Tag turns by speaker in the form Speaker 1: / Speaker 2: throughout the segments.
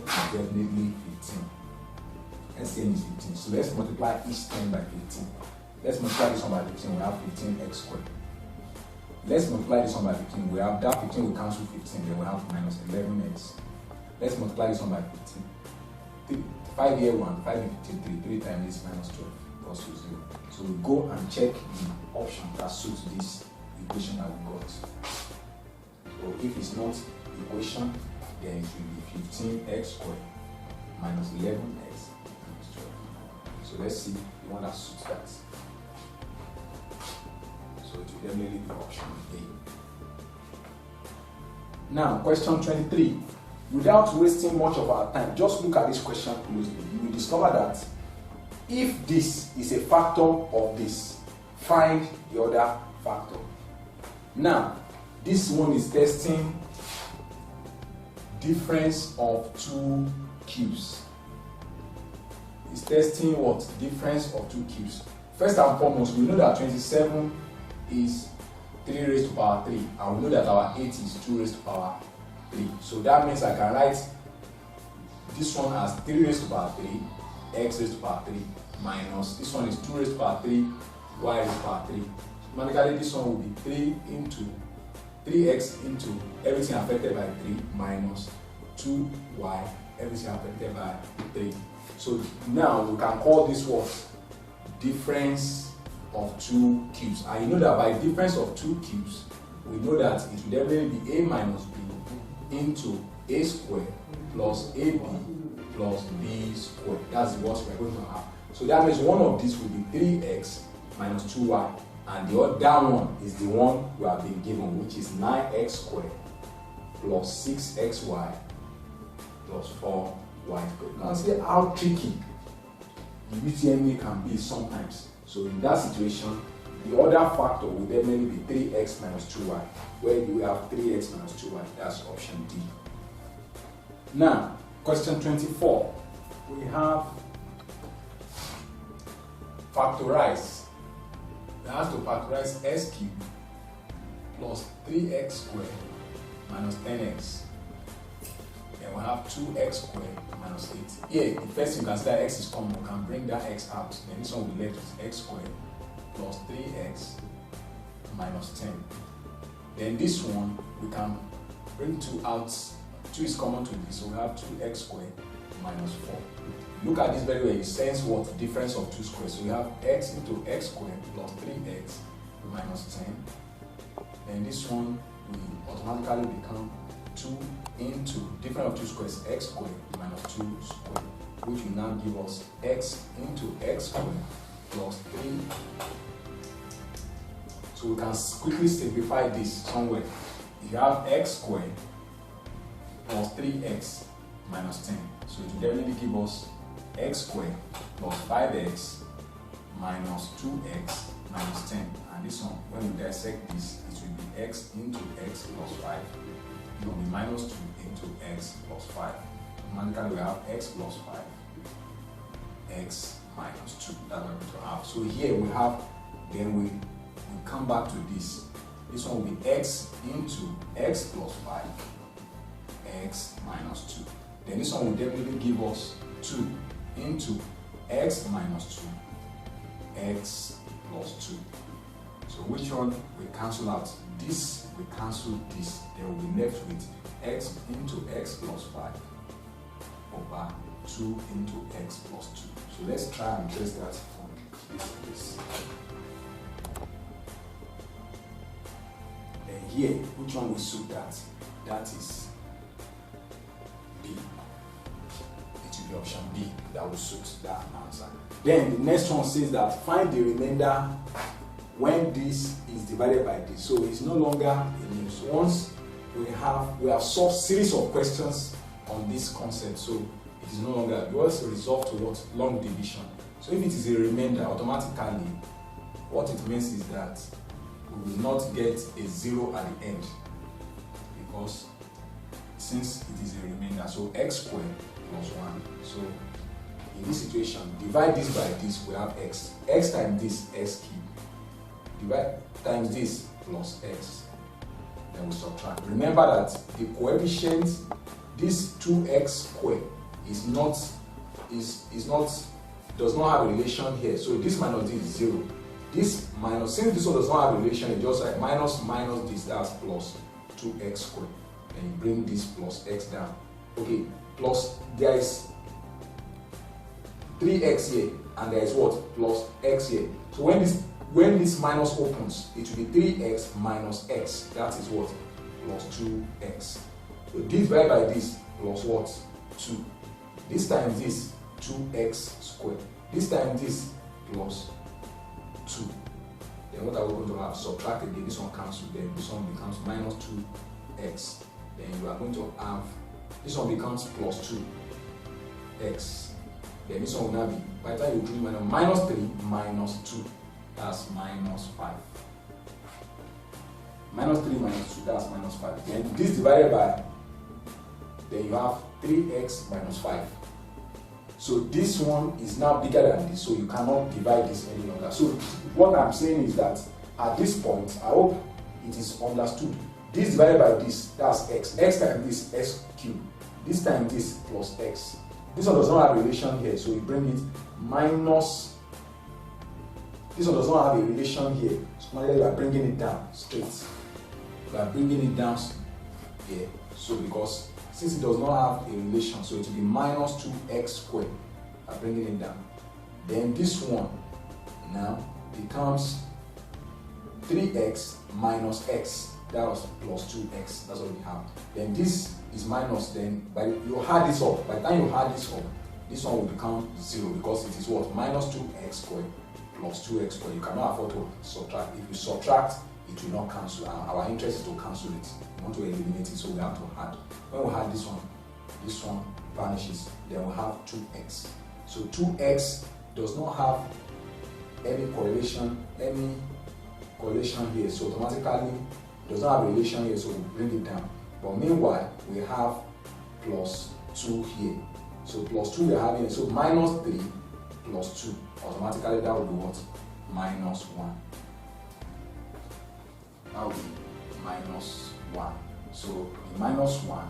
Speaker 1: is definitely 15. SCN is 15. So let's multiply each term by 15. Let's multiply this one by 15, we have 15x squared. Let's multiply this one by 15, we have that 15 will cancel 15, then we have minus 11x. Let's multiply this one by 15. 5 here 1, 5 in 53, 3 times this minus 12 equals to 0. So we go and check the option that suits this equation that we got. So if it's not the equation, then it will be 15x squared minus 11x minus 12. So let's see the one that suits that. So it will definitely be option A. Now, question 23. Without wasting much of our time, just look at this question closely. You will discover that if this is a factor of this, find the other factor. Now, this one is testing difference of two cubes. It's testing what? Difference of two cubes. First and foremost, we know that 27 is 3 raised to power 3, and we know that our 8 is 2 raised to power 3. So that means I can write this one as 3 raised to power 3, x raised to power 3, minus this one is 2 raised to power 3, y raised to power 3. Automatically, this one will be 3 into 3x into everything affected by 3 minus 2y, everything affected by 3. So now we can call this what? Difference of two cubes. And you know that by difference of two cubes, we know that it will definitely be a minus b into a squared plus ab plus b squared. That's what we're going to have. So that means one of these will be 3x minus 2y, and the other one is the one we have been given, which is 9x squared plus 6xy plus 4y squared. Now see how tricky the UTMA can be sometimes. So in that situation, the other factor will definitely be 3x minus 2y. Where do we have 3x minus 2y? That's option D. Now, question 24. We have factorize. We have to factorize s cubed plus 3x squared minus 10x. Then we have 2x squared minus 8. Here, the first thing you can say that x is common. We can bring that x out. Then this one will be left with x squared plus 3x minus 10. Then this one, we can bring 2 out. 2 is common to this, so we have 2x squared minus 4. Look at this very well. It says what? Difference of two squares. So we have x into x squared plus 3x minus 10. Then this one will automatically become 2 into difference of two squares, x squared minus 2 squared, which will now give us x into x squared plus 3. So we can quickly simplify this somewhere. You have x squared plus 3x minus 10. So it will definitely give us x squared plus 5x minus 2x minus 10. And this one, when we dissect this, it will be x into x plus 5. It will be minus 2 into x plus 5. Automatically, we have x plus 5, x minus 2. That's what we're going to have. So here we have, then we come back to this. This one will be x into x plus 5, x minus 2. Then this one will definitely give us 2 into x minus 2, x plus 2. So which one we cancel out? This we cancel this. Then we'll be left with x into x plus 5 over 2 into x plus 2. So let's try and trace that from this. Then here, which one will suit that? That is B. It will be option B that will suit that answer. Then the next one says that find the remainder when this is divided by this. So it's no longer a news. Once we have solved series of questions on this concept, so it is no longer, we also resolve to what? Long division. So if it is a remainder, automatically what it means is that we will not get a 0 at the end, because since it is a remainder, so x squared plus 1. So in this situation, divide this by this, we have x. X times this, x cubed. Divide times this plus x. Then we subtract. Remember that the coefficient, this 2x squared does not have a relation here. So this minus this is 0. This minus, since this one does not have a relation, it's just like minus this, that's plus 2x squared. And you bring this plus x down. Okay, plus there is 3x here, and there is what? Plus x here. So when this minus opens, it will be 3x minus x. That is what? Plus 2x. So this divided by this plus what? 2. This times this 2x squared. This times this plus 2. Then what are we going to have? Subtract again. This one cancels. Then this one becomes minus 2x. Then you are going to have, this one becomes plus 2x. Then this one will now be, by the time you do minus 3 minus 2, that's minus 5. Minus 3 minus 2, that's minus 5. Then this divided by, then you have 3x minus 5. So this one is now bigger than this, so you cannot divide this any longer. So what I'm saying is that at this point, I hope it is understood. This divided by this, that's x. X times this, x cubed. This times this plus x. This one does not have a relation here, so we bring it minus. This one does not have a relation here, so now we are bringing it down straight. We are bringing it down here. So because since it does not have a relation, so it will be minus 2x squared. We are bringing it down. Then this one now becomes 3x minus x. That was plus 2x. That's what we have. Then this is minus. Then you add this up. By the time you add this up, this one will become 0 because it is what? Minus 2x squared plus 2x squared. You cannot afford to subtract. If you subtract, it will not cancel. Our interest is to cancel it. We want to eliminate it, so we have to add. When we add this one vanishes. Then we have 2x. So 2x does not have any correlation here. So automatically does not have a relation here, so we bring it down. But meanwhile, we have plus 2 here. So plus 2 we are having, so minus 3 plus 2. Automatically that will be what? Minus 1. That will be minus 1. So in minus 1,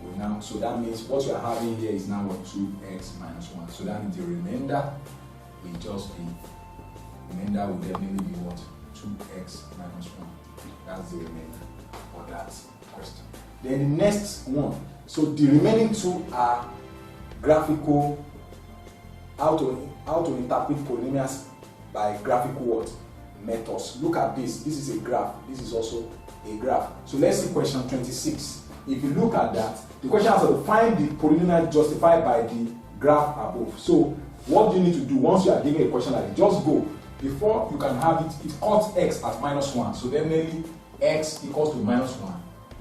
Speaker 1: we now, so that means what we are having here is now what? 2x minus 1. So that means the remainder will just be, remainder will definitely be what? 2x minus 1. That's the remainder for that question. Then the next one. So the remaining two are graphical, how to interpret polynomials by graphical what? Methods. Look at this. This is a graph. This is also a graph. So let's see question 26. If you look at that, the question has to find the polynomial justified by the graph above. So what do you need to do once you are given a question like this? Just go. Before you can have it, it cuts x at minus 1. So definitely x equals to minus 1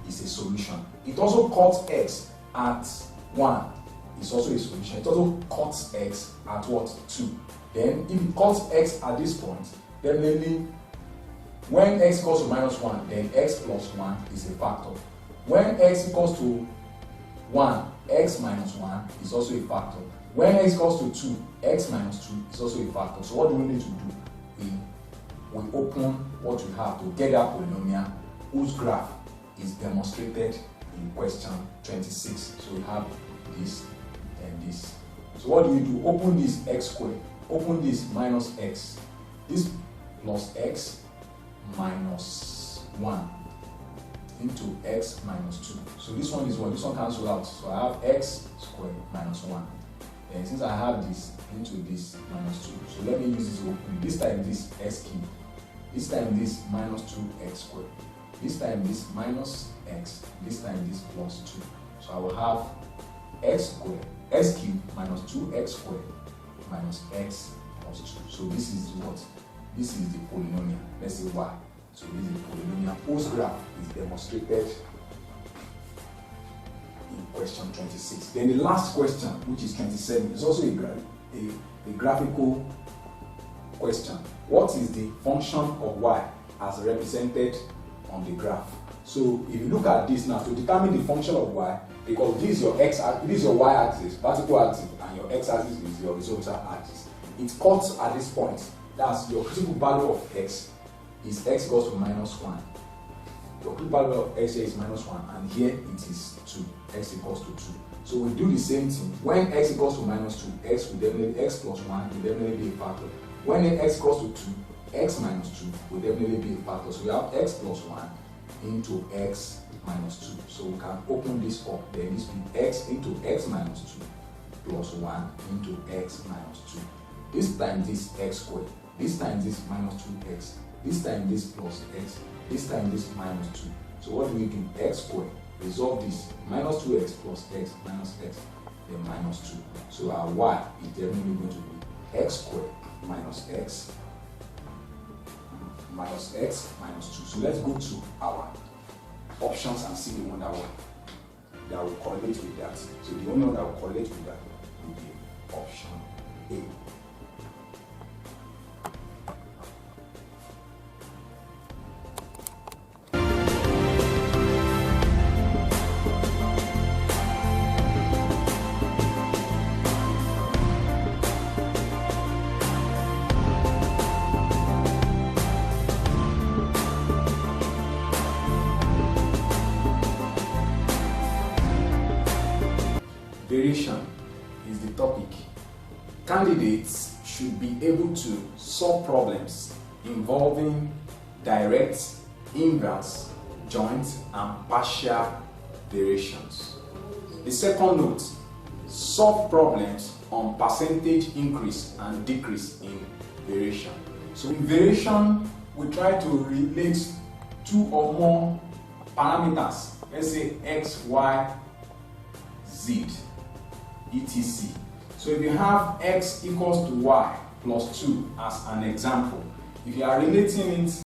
Speaker 1: is a solution. It also cuts x at 1 is also a solution. It also cuts x at what? 2. Then if it cuts x at this point, definitely when x equals to minus 1, then x plus 1 is a factor. When x equals to 1, x minus 1 is also a factor. When x equals to 2, x minus 2 is also a factor. So what do we need to do? We open what we have to get that polynomial whose graph is demonstrated in question 26. So we have this and this. So what do we do? Open this x squared, open this minus x, this plus x minus 1 into x minus 2. So this one is what? This one cancels out. So I have x squared minus 1. And since I have this into this minus 2, so let me use this to open. This time this x cubed. This time this minus 2x squared. This time this minus x. This time this plus 2. So I will have x squared, x cubed minus 2x squared minus x plus 2. So this is what? This is the polynomial. Let's say y. So this is the polynomial whose graph is demonstrated in question 26. Then the last question, which is 27, is also a graphical question. What is the function of y as represented on the graph? So if you look at this now, to determine the function of y, because this is your this is your y-axis, vertical axis, and your x-axis is your horizontal axis. It cuts at this point. That's your critical value of x is x equals to minus 1. Your critical value of x here is minus 1, and here it is 2. X equals to 2. So we do the same thing. When x equals to minus 2, x plus 1 will definitely be a factor. When x equals to 2, x minus 2 will definitely be a factor. So we have x plus 1 into x minus 2. So we can open this up. Then this will be x into x minus 2 plus 1 into x minus 2. This time this x squared. This time this minus 2x. This time this plus x. This time this minus 2. So what do we do? X squared. Resolve this. Minus 2x plus x minus x. Then minus 2. So our y is definitely going to be x squared minus x minus x minus 2. So let's go to our options and see the one that will correlate with that. So the only one that will correlate with that will be option A. Variation is the topic. Candidates should be able to solve problems involving direct, inverse, joint, and partial variations. The second note, solve problems on percentage increase and decrease in variation. So in variation, we try to relate two or more parameters. Let's say x, y, z. etc. So if you have x equals to y plus 2 as an example, if you are relating it